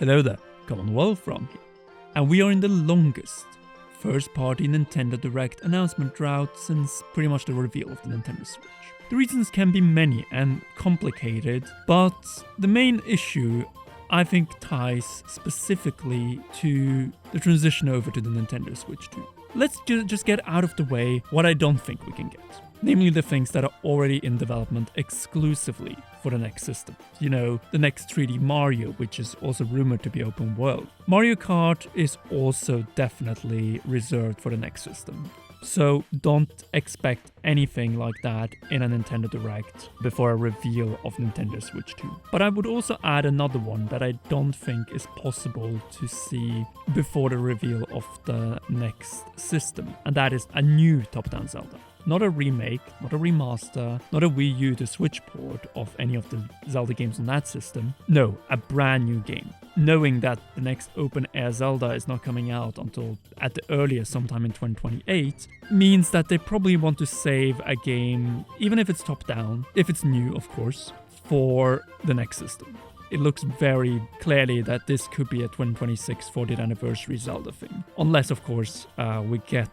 Hello there, Commonwealth from here. And we are in the longest first-party Nintendo Direct announcement drought since pretty much the reveal of the Nintendo Switch. The reasons can be many and complicated, but the main issue I think ties specifically to the transition over to the Nintendo Switch 2. Let's just get out of the way what I don't think we can get. Namely the things that are already in development exclusively for the next system. You know, the next 3D Mario, which is also rumored to be open world. Mario Kart is also definitely reserved for the next system. So don't expect anything like that in a Nintendo Direct before a reveal of Nintendo Switch 2. But I would also add another one that I don't think is possible to see before the reveal of the next system, and that is a new top-down Zelda. Not a remake, not a remaster, not a Wii U to Switch port of any of the Zelda games on that system. No, a brand new game. Knowing that the next open-air Zelda is not coming out until at the earliest sometime in 2028 means that they probably want to save a game, even if it's top-down, if it's new of course, for the next system. It looks very clearly that this could be a 2026 40th anniversary Zelda thing. Unless of course we get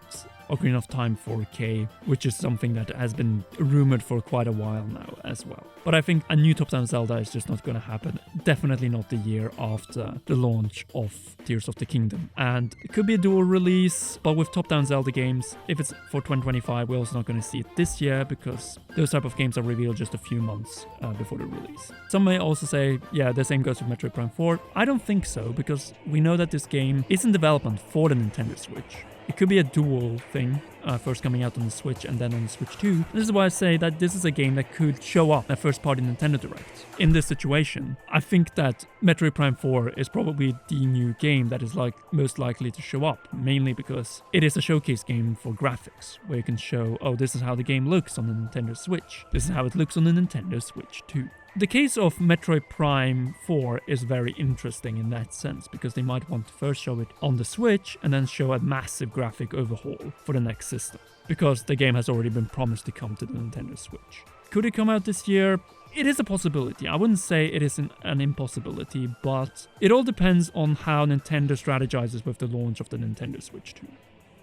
Ocarina of Time 4K, which is something that has been rumored for quite a while now as well. But I think a new top-down Zelda is just not going to happen. Definitely not the year after the launch of Tears of the Kingdom. And it could be a dual release, but with top-down Zelda games, if it's for 2025, we're also not going to see it this year because those type of games are revealed just a few months before the release. Some may also say, yeah, the same goes with Metroid Prime 4. I don't think so, because we know that this game is in development for the Nintendo Switch. It could be a dual thing, first coming out on the Switch and then on the Switch 2. This is why I say that this is a game that could show up at first-party Nintendo Direct. In this situation, I think that Metroid Prime 4 is probably the new game that is most likely to show up, mainly because it is a showcase game for graphics, where you can show, oh, this is how the game looks on the Nintendo Switch. This is how it looks on the Nintendo Switch 2. The case of Metroid Prime 4 is very interesting in that sense, because they might want to first show it on the Switch and then show a massive graphic overhaul for the next system, because the game has already been promised to come to the Nintendo Switch. Could it come out this year? It is a possibility. I wouldn't say it is an impossibility, but it all depends on how Nintendo strategizes with the launch of the Nintendo Switch 2.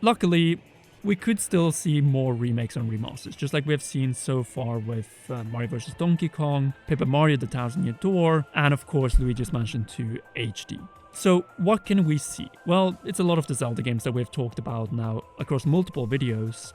Luckily, we could still see more remakes and remasters, just like we have seen so far with Mario vs. Donkey Kong, Paper Mario: The Thousand Year Door, and of course Luigi's Mansion 2 HD. So what can we see? Well, it's a lot of the Zelda games that we've talked about now across multiple videos,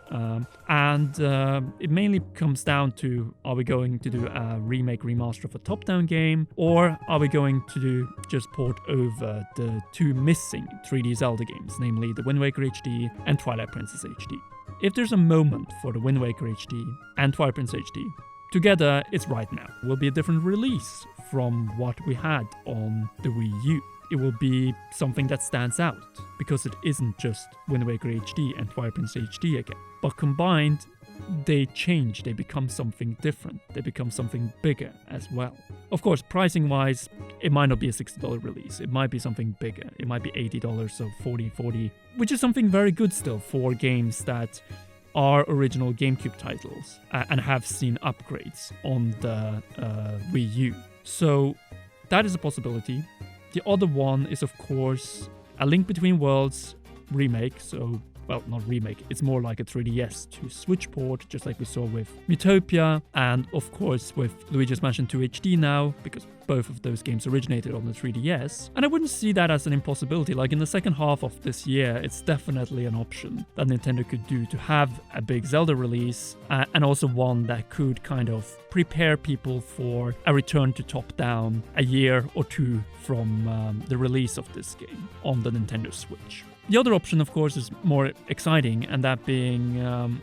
and it mainly comes down to, are we going to do a remake remaster of a top-down game, or are we going to just port over the two missing 3D Zelda games, namely the Wind Waker HD and Twilight Princess HD? If there's a moment for the Wind Waker HD and Twilight Princess HD, together it's right now. It will be a different release from what we had on the Wii U. It will be something that stands out, because it isn't just Wind Waker HD and Twilight Princess HD again. But combined, they change, they become something different, they become something bigger as well. Of course, pricing-wise, it might not be a $60 release, it might be something bigger, it might be $80, so $40, which is something very good still for games that are original GameCube titles and have seen upgrades on the Wii U. So that is a possibility. The other one is, of course, A Link Between Worlds remake. So, well, not remake, it's more like a 3DS to Switch port, just like we saw with Miitopia, and of course with Luigi's Mansion 2 HD now, because both of those games originated on the 3DS. And I wouldn't see that as an impossibility. Like in the second half of this year, it's definitely an option that Nintendo could do to have a big Zelda release, and also one that could kind of prepare people for a return to top-down a year or two from the release of this game on the Nintendo Switch. The other option, of course, is more exciting, and that being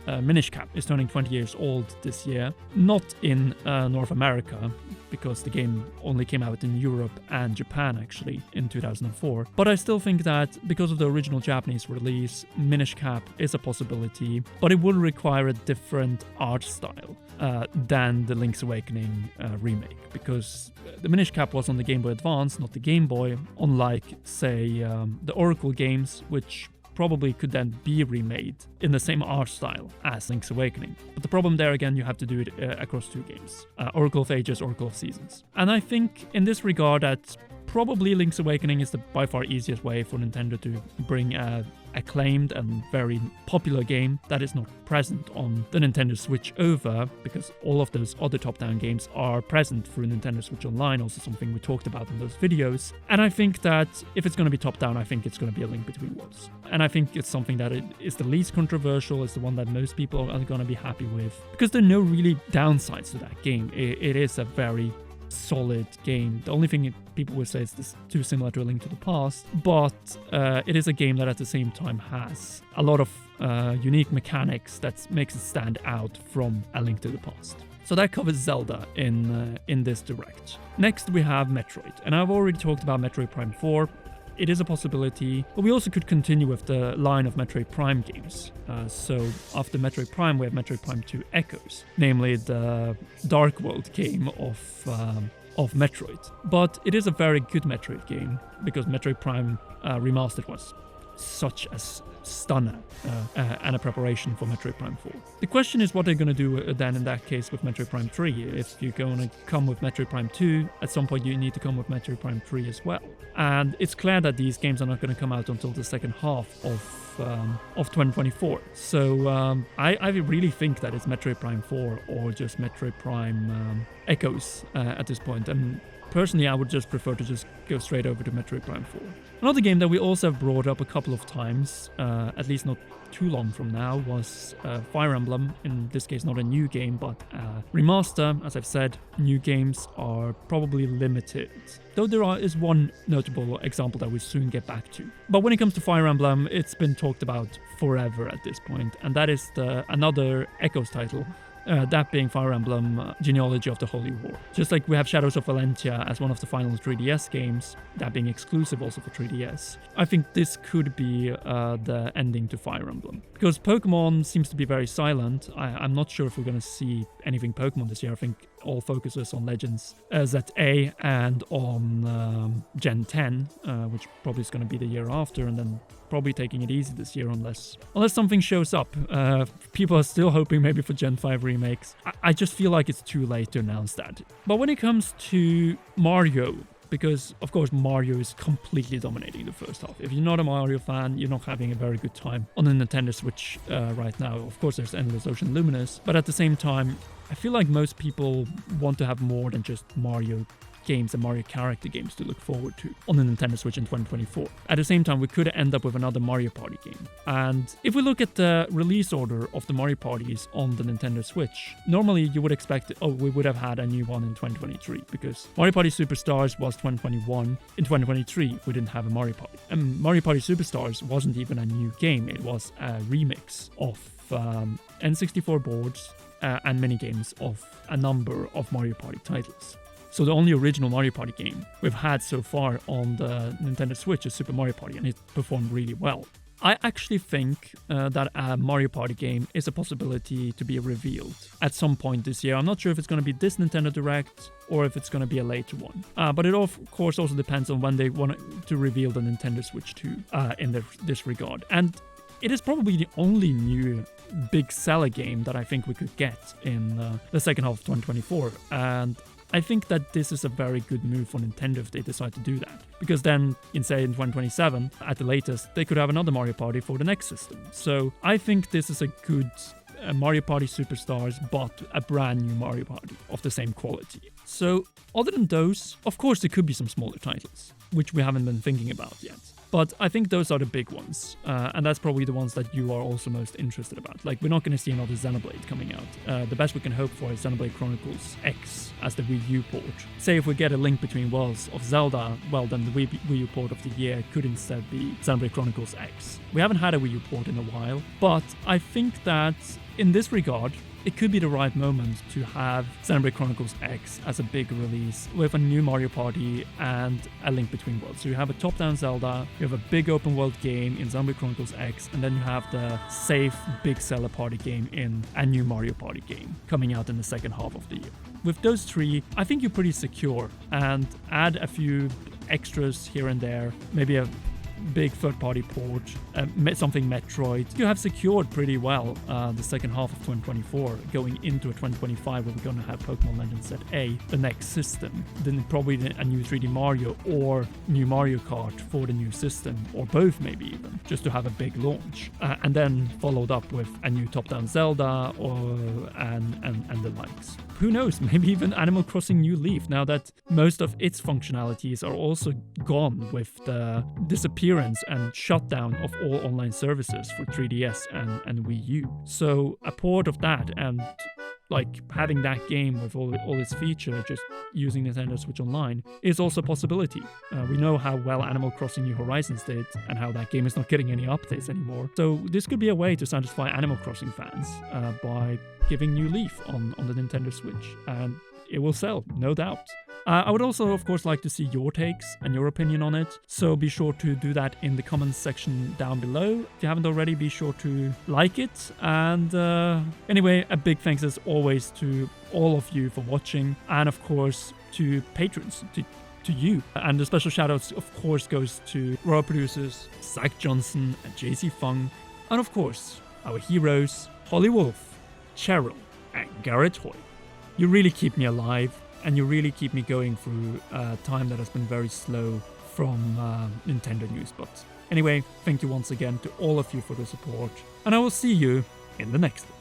Minish Cap is turning 20 years old this year. Not in North America, because the game only came out in Europe and Japan actually in 2004. But I still think that because of the original Japanese release, Minish Cap is a possibility, but it will require a different art style than the Link's Awakening remake, because the Minish Cap was on the Game Boy Advance, not the Game Boy, unlike, say, the Oracle games, which probably could then be remade in the same art style as Link's Awakening. But the problem there, again, you have to do it across two games. Oracle of Ages, Oracle of Seasons. And I think in this regard that probably Link's Awakening is the by far easiest way for Nintendo to bring a acclaimed and very popular game that is not present on the Nintendo Switch over, because all of those other top-down games are present through Nintendo Switch Online, also something we talked about in those videos. And I think that if it's going to be top-down, I think it's going to be A Link Between Worlds. And I think it's something that is the least controversial, it's the one that most people are going to be happy with, because there are no really downsides to that game. It is a very solid game. The only thing people would say is this too similar to A Link to the Past, but it is a game that at the same time has a lot of unique mechanics that makes it stand out from A Link to the Past. So that covers Zelda in this direct. Next we have Metroid, and I've already talked about Metroid Prime 4. It is a possibility, but we also could continue with the line of Metroid Prime games. So after Metroid Prime, we have Metroid Prime 2 Echoes, namely the Dark World game of Metroid. But it is a very good Metroid game, because Metroid Prime Remastered was such a stunner and a preparation for Metroid Prime 4. The question is what they're going to do then in that case with Metroid Prime 3. If you're going to come with Metroid Prime 2, at some point you need to come with Metroid Prime 3 as well. And it's clear that these games are not going to come out until the second half of 2024. So I really think that it's Metroid Prime 4 or just Metroid Prime Echoes at this point. And personally, I would just prefer to just go straight over to Metroid Prime 4. Another game that we also have brought up a couple of times, at least not too long from now, was Fire Emblem. In this case, not a new game, but a remaster. As I've said, new games are probably limited, though there is one notable example that we soon get back to. But when it comes to Fire Emblem, it's been talked about forever at this point, and that is another Echoes title. That being Fire Emblem Genealogy of the Holy War. Just like we have Shadows of Valentia as one of the final 3DS games, that being exclusive also for 3DS, I think this could be the ending to Fire Emblem. Because Pokemon seems to be very silent. I'm not sure if we're going to see anything Pokemon this year. I think all focuses on Legends ZA and on Gen 10, which probably is going to be the year after, and then probably taking it easy this year unless something shows up. People are still hoping maybe for Gen 5 remakes. I just feel like it's too late to announce that. But when it comes to Mario, because of course Mario is completely dominating the first half. If you're not a Mario fan, you're not having a very good time on the Nintendo Switch right now. Of course there's Endless Ocean Luminous, but at the same time, I feel like most people want to have more than just Mario games and Mario character games to look forward to on the Nintendo Switch in 2024. At the same time, we could end up with another Mario Party game. And if we look at the release order of the Mario Parties on the Nintendo Switch, normally you would expect, we would have had a new one in 2023, because Mario Party Superstars was 2021. In 2023, we didn't have a Mario Party. And Mario Party Superstars wasn't even a new game, it was a remix of N64 boards and minigames of a number of Mario Party titles. So the only original Mario Party game we've had so far on the Nintendo Switch is Super Mario Party, and it performed really well. I actually think that a Mario Party game is a possibility to be revealed at some point this year. I'm not sure if it's going to be this Nintendo Direct or if it's going to be a later one. But it of course also depends on when they want to reveal the Nintendo Switch 2 in this regard. And it is probably the only new big seller game that I think we could get in the second half of 2024. And I think that this is a very good move for Nintendo if they decide to do that. Because then, in 2027, at the latest, they could have another Mario Party for the next system. So I think this is a good Mario Party Superstars, but a brand new Mario Party of the same quality. So other than those, of course there could be some smaller titles, which we haven't been thinking about yet. But I think those are the big ones, and that's probably the ones that you are also most interested about. Like, we're not going to see another Xenoblade coming out. The best we can hope for is Xenoblade Chronicles X as the Wii U port. Say if we get a Link Between Worlds of Zelda, well then the Wii U port of the year could instead be Xenoblade Chronicles X. We haven't had a Wii U port in a while, but I think that in this regard, it could be the right moment to have Xenoblade Chronicles X as a big release with a new Mario Party and a Link Between Worlds. So you have a top-down Zelda, you have a big open-world game in Xenoblade Chronicles X, and then you have the safe big seller party game in a new Mario Party game coming out in the second half of the year. With those three, I think you're pretty secure, and add a few extras here and there, maybe a big third-party port, something Metroid, you have secured pretty well the second half of 2024, going into a 2025 where we're going to have Pokemon Legends Set A, the next system, then probably a new 3D Mario or new Mario Kart for the new system, or both maybe even, just to have a big launch, and then followed up with a new top-down Zelda and the likes. Who knows, maybe even Animal Crossing New Leaf, now that most of its functionalities are also gone with the disappearance and shutdown of all online services for 3DS and Wii U. So a port of that and like having that game with all its features, just using Nintendo Switch Online, is also a possibility. We know how well Animal Crossing New Horizons did and how that game is not getting any updates anymore. So this could be a way to satisfy Animal Crossing fans by giving New Leaf on the Nintendo Switch, and it will sell, no doubt. I would also, of course, like to see your takes and your opinion on it, so be sure to do that in the comments section down below. If you haven't already, be sure to like it. And anyway, a big thanks as always to all of you for watching, and of course to patrons, to you. And the special shoutouts, of course, goes to royal producers Zach Johnson and JC Fung, and of course our heroes Holly Wolf, Cheryl, and Garrett Hoy. You really keep me alive, and you really keep me going through a time that has been very slow from Nintendo news. But anyway, thank you once again to all of you for the support, and I will see you in the next one.